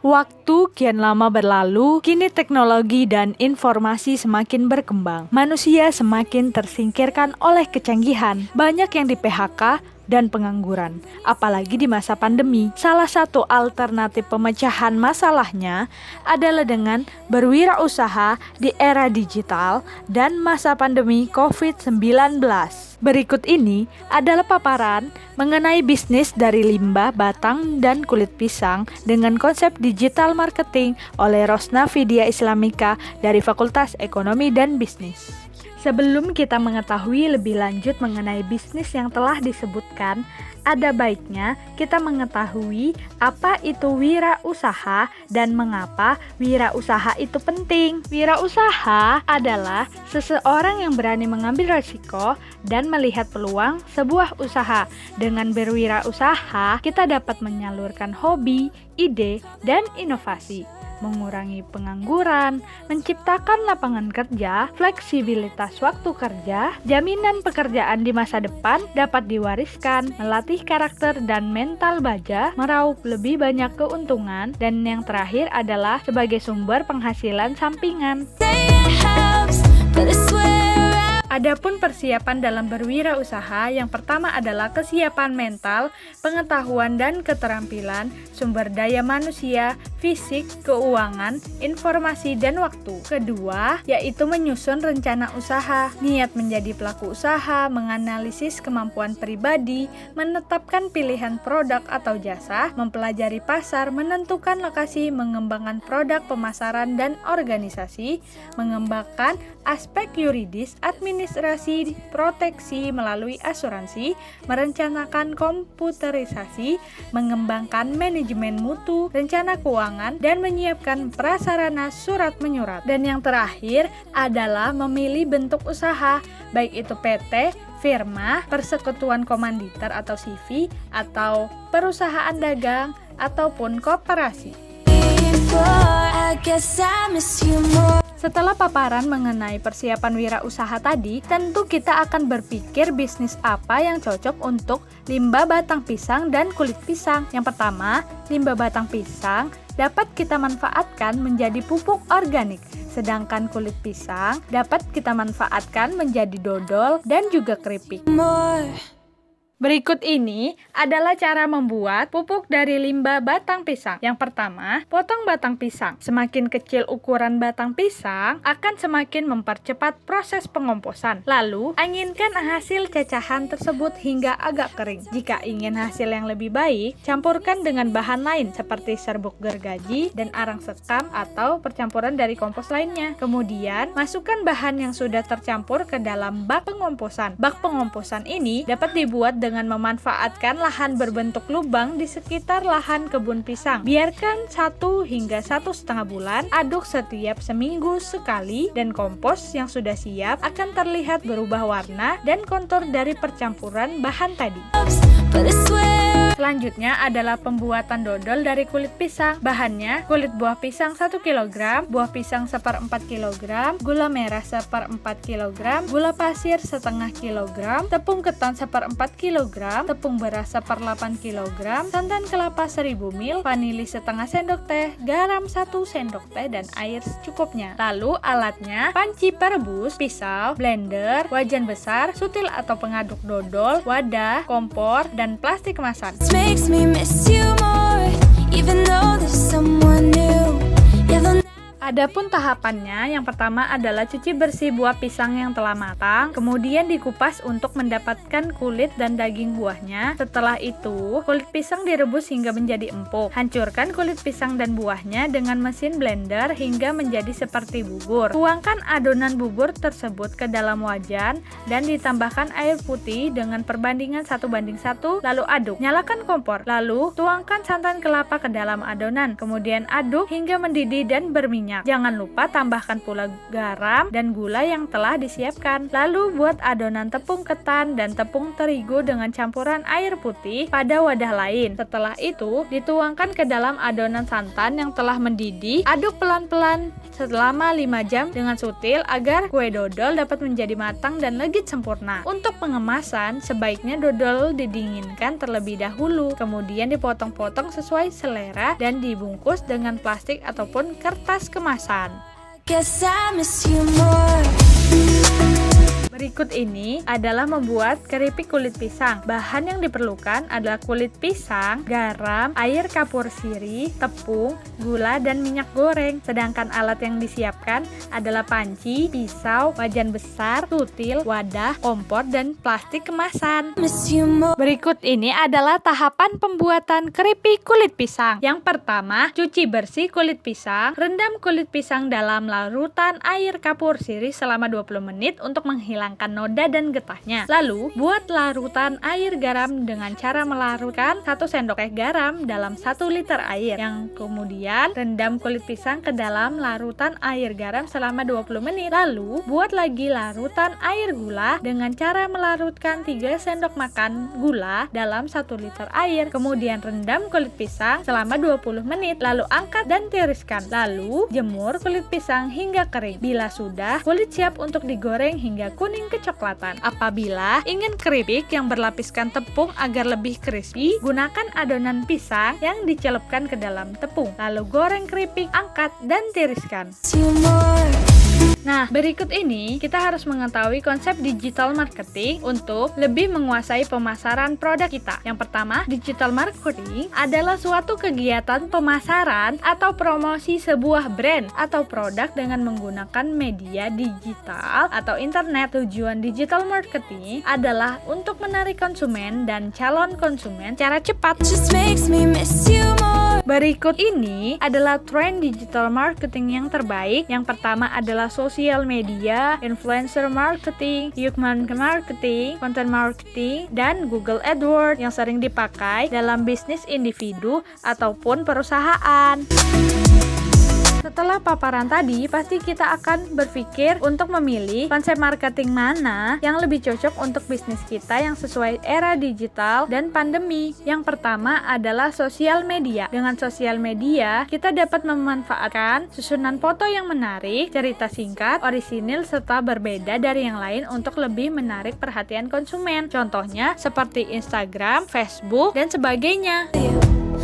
Waktu kian lama berlalu, kini teknologi dan informasi semakin berkembang. Manusia semakin tersingkirkan oleh kecanggihan. Banyak yang di PHK dan pengangguran, apalagi di masa pandemi. Salah satu alternatif pemecahan masalahnya adalah dengan berwirausaha di era digital dan masa pandemi COVID-19. Berikut ini adalah paparan mengenai bisnis dari limbah, batang, dan kulit pisang dengan konsep digital marketing oleh Rosna Vidya Islamika dari Fakultas Ekonomi dan Bisnis. Sebelum kita mengetahui lebih lanjut mengenai bisnis yang telah disebutkan, ada baiknya kita mengetahui apa itu wirausaha dan mengapa wirausaha itu penting. Wirausaha adalah seseorang yang berani mengambil risiko dan melihat peluang sebuah usaha. Dengan berwirausaha, kita dapat menyalurkan hobi, ide, dan inovasi, mengurangi pengangguran, menciptakan lapangan kerja, fleksibilitas waktu kerja, jaminan pekerjaan di masa depan dapat diwariskan, melatih karakter dan mental baja, meraup lebih banyak keuntungan, dan yang terakhir adalah sebagai sumber penghasilan sampingan. Adapun persiapan dalam berwirausaha, yang pertama adalah kesiapan mental, pengetahuan dan keterampilan, sumber daya manusia, fisik, keuangan, informasi, dan waktu. Kedua, yaitu menyusun rencana usaha, niat menjadi pelaku usaha, menganalisis kemampuan pribadi, menetapkan pilihan produk atau jasa, mempelajari pasar, menentukan lokasi, mengembangkan produk pemasaran dan organisasi, mengembangkan aspek yuridis, administrasi, proteksi melalui asuransi, merencanakan komputerisasi, mengembangkan manajemen mutu, rencana keuangan, dan menyiapkan prasarana surat menyurat. Dan yang terakhir adalah memilih bentuk usaha, baik itu PT, firma, persekutuan komanditer atau CV, atau perusahaan dagang, ataupun koperasi. Setelah paparan mengenai persiapan wirausaha tadi, tentu kita akan berpikir bisnis apa yang cocok untuk limbah batang pisang dan kulit pisang. Yang pertama, limbah batang pisang dapat kita manfaatkan menjadi pupuk organik, sedangkan kulit pisang dapat kita manfaatkan menjadi dodol dan juga keripik. Berikut ini adalah cara membuat pupuk dari limbah batang pisang. Yang pertama, potong batang pisang. Semakin kecil ukuran batang pisang, akan semakin mempercepat proses pengomposan. Lalu, anginkan hasil cacahan tersebut hingga agak kering. Jika ingin hasil yang lebih baik, campurkan dengan bahan lain seperti serbuk gergaji dan arang sekam atau percampuran dari kompos lainnya. Kemudian, masukkan bahan yang sudah tercampur ke dalam bak pengomposan. Bak pengomposan ini dapat dibuat dengan memanfaatkan lahan berbentuk lubang di sekitar lahan kebun pisang. Biarkan 1 hingga 1,5 bulan, aduk setiap seminggu sekali, dan kompos yang sudah siap akan terlihat berubah warna dan kontur dari percampuran bahan tadi. Selanjutnya adalah pembuatan dodol dari kulit pisang. Bahannya, kulit buah pisang 1 kg, buah pisang 1/4 kg, gula merah 1/4 kg, gula pasir setengah kg, tepung ketan 1/4 kg, tepung beras 1/8 kg, santan kelapa 1000 ml, vanili setengah sendok teh, garam 1 sendok teh, dan air secukupnya. Lalu alatnya, panci perebus, pisau, blender, wajan besar, sutil atau pengaduk dodol, wadah, kompor, dan plastik kemasan. Makes me miss you more, even though there's someone new. Adapun tahapannya, yang pertama adalah cuci bersih buah pisang yang telah matang, kemudian dikupas untuk mendapatkan kulit dan daging buahnya. Setelah itu, kulit pisang direbus hingga menjadi empuk. Hancurkan kulit pisang dan buahnya dengan mesin blender hingga menjadi seperti bubur. Tuangkan adonan bubur tersebut ke dalam wajan dan ditambahkan air putih dengan perbandingan 1:1, lalu aduk. Nyalakan kompor, lalu tuangkan santan kelapa ke dalam adonan, kemudian aduk hingga mendidih dan berminyak. banyak. Jangan lupa tambahkan pula garam dan gula yang telah disiapkan. Lalu buat adonan tepung ketan dan tepung terigu dengan campuran air putih pada wadah lain. Setelah itu, dituangkan ke dalam adonan santan yang telah mendidih. Aduk pelan-pelan selama 5 jam dengan sutil agar kue dodol dapat menjadi matang dan legit sempurna. Untuk pengemasan, sebaiknya dodol didinginkan terlebih dahulu, kemudian dipotong-potong sesuai selera dan dibungkus dengan plastik ataupun kertas kemasan. Guess I miss you more. Berikut ini adalah membuat keripik kulit pisang. Bahan yang diperlukan adalah kulit pisang, garam, air kapur sirih, tepung, gula, dan minyak goreng. Sedangkan alat yang disiapkan adalah panci, pisau, wajan besar, sutil, wadah, kompor, dan plastik kemasan. Miss you more. Berikut ini adalah tahapan pembuatan keripik kulit pisang. Yang pertama, cuci bersih kulit pisang. Rendam kulit pisang dalam larutan air kapur sirih selama 20 menit untuk menghilangkan noda dan getahnya. Lalu, buat larutan air garam dengan cara melarutkan 1 sendok teh garam dalam 1 liter air. Yang kemudian, rendam kulit pisang ke dalam larutan air garam selama 20 menit. Lalu, buat lagi larutan air gula dengan cara melarutkan 3 sendok makan gula dalam 1 liter air. Kemudian, rendam kulit pisang selama 20 menit. Lalu, angkat dan tiriskan. Lalu, jemur kulit pisang hingga kering. Bila sudah, kulit siap untuk digoreng hingga kuning kecoklatan. Apabila ingin keripik yang berlapiskan tepung agar lebih crispy, gunakan adonan pisang yang dicelupkan ke dalam tepung. Lalu goreng keripik, angkat, dan tiriskan. Miss you more. Nah, berikut ini kita harus mengetahui konsep digital marketing untuk lebih menguasai pemasaran produk kita. Yang pertama, digital marketing adalah suatu kegiatan pemasaran atau promosi sebuah brand atau produk dengan menggunakan media digital atau internet. Tujuan digital marketing adalah untuk menarik konsumen dan calon konsumen secara cepat. Just makes me miss you more. Berikut ini adalah tren digital marketing yang terbaik. Yang pertama adalah sosial media, influencer marketing, human marketing, content marketing, dan Google AdWords yang sering dipakai dalam bisnis individu ataupun perusahaan. Setelah paparan tadi, pasti kita akan berpikir untuk memilih konsep marketing mana yang lebih cocok untuk bisnis kita yang sesuai era digital dan pandemi. Yang pertama adalah sosial media. Dengan sosial media, kita dapat memanfaatkan susunan foto yang menarik, cerita singkat, orisinil, serta berbeda dari yang lain untuk lebih menarik perhatian konsumen. Contohnya seperti Instagram, Facebook, dan sebagainya.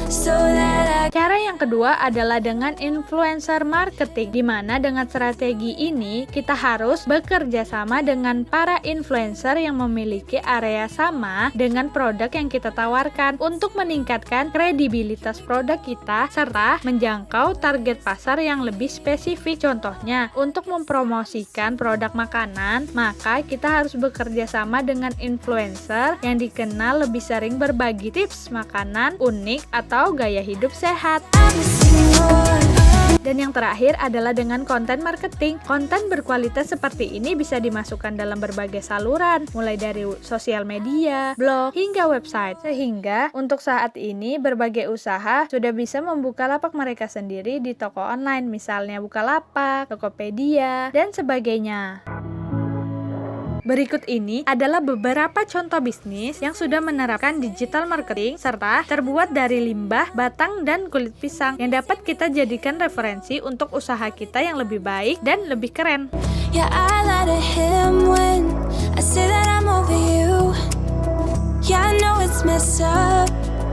So that Cara yang kedua adalah dengan influencer marketing, di mana dengan strategi ini kita harus bekerja sama dengan para influencer yang memiliki area sama dengan produk yang kita tawarkan untuk meningkatkan kredibilitas produk kita serta menjangkau target pasar yang lebih spesifik. Contohnya, untuk mempromosikan produk makanan, maka kita harus bekerja sama dengan influencer yang dikenal lebih sering berbagi tips makanan unik atau gaya hidup sehat. I miss you more. Dan yang terakhir adalah dengan konten marketing. Konten berkualitas seperti ini bisa dimasukkan dalam berbagai saluran, mulai dari sosial media, blog, hingga website. Sehingga untuk saat ini berbagai usaha sudah bisa membuka lapak mereka sendiri di toko online, misalnya Bukalapak, Tokopedia, dan sebagainya. Berikut ini adalah beberapa contoh bisnis yang sudah menerapkan digital marketing serta terbuat dari limbah, batang, dan kulit pisang yang dapat kita jadikan referensi untuk usaha kita yang lebih baik dan lebih keren. Yeah, I lie to him when I say that I'm over you. Yeah, I know it's messed up.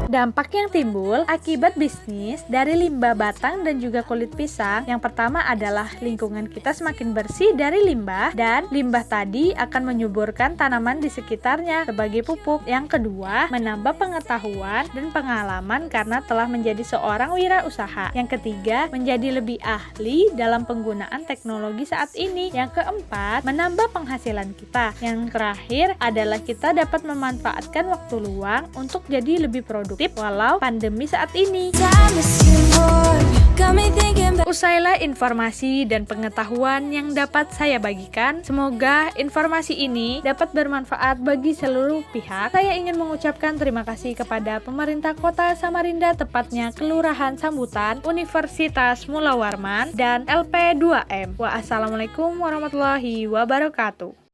Dampak yang timbul akibat bisnis dari limbah batang dan juga kulit pisang, yang pertama adalah lingkungan kita semakin bersih dari limbah, dan limbah tadi akan menyuburkan tanaman di sekitarnya sebagai pupuk. Yang kedua, menambah pengetahuan dan pengalaman karena telah menjadi seorang wirausaha. Yang ketiga, menjadi lebih ahli dalam penggunaan teknologi saat ini. Yang keempat, menambah penghasilan kita. Yang terakhir adalah kita dapat memanfaatkan waktu luang untuk jadi lebih produktif walau pandemi saat ini. I miss you more. Got me thinking back. Usailah informasi dan pengetahuan yang dapat saya bagikan. Semoga informasi ini dapat bermanfaat bagi seluruh pihak. Saya ingin mengucapkan terima kasih kepada pemerintah Kota Samarinda, tepatnya Kelurahan Sambutan, Universitas Mula Warman, dan LP2M. Wassalamualaikum warahmatullahi wabarakatuh.